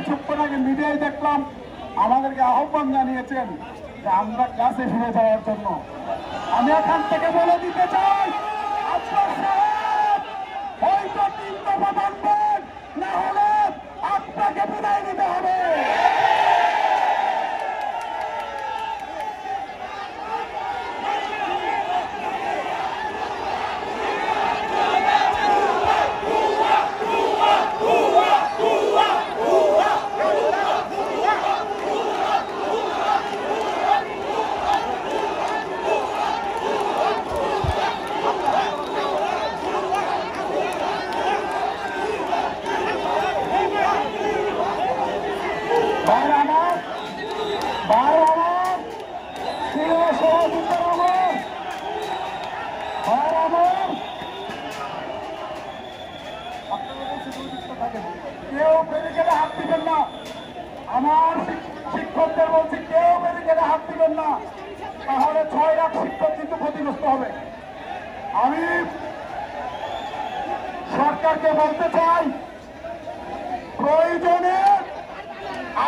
কিছুক্ষণ আগে মিডিয়ায় দেখলাম আমাদেরকে আহ্বান জানিয়েছেন যে আমরা ক্লাসে ফিরে যাওয়ার জন্য। আমি এখান থেকে বলে দিতে চাই, আজহার সাহেব হয়তো 3 দফা মানবেন, না হলে আপনাকে বিদায় নিতে হবে। কেউ ব্যারিকেডে হাত দিবেন না, আমার শিক্ষকদের বলছি কেউ ব্যারিকেডে হাত দিবেন না, তাহলে 6 লাখ শিক্ষক কিন্তু ক্ষতিগ্রস্ত হবে। আমি সরকারকে বলতে চাই, প্রয়োজনে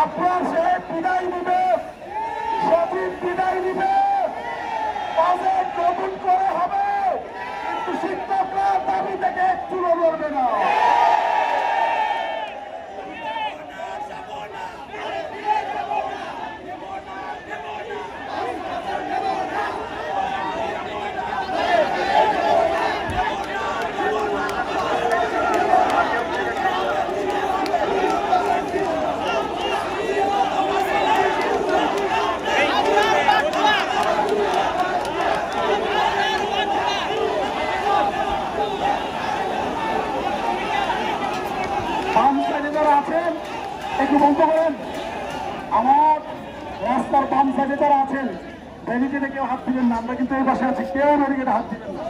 আপনার সে বিদায় নিবে, সচিব বিদায় নিবে, বাজেট নতুন করে হবে, কিন্তু শিক্ষকরা দাবি থেকে একটু লড়বে না। বাম সাইডে যারা আছেন একটু বলতে পারেন, আমার রাস্তার বাম সাইডে যারা আছেন ব্যারিকেডে কেউ হাত দিবেন না, আমরা কিন্তু এই পাশে আছি, কেউ ব্যারিকেডে হাত দিবেন না।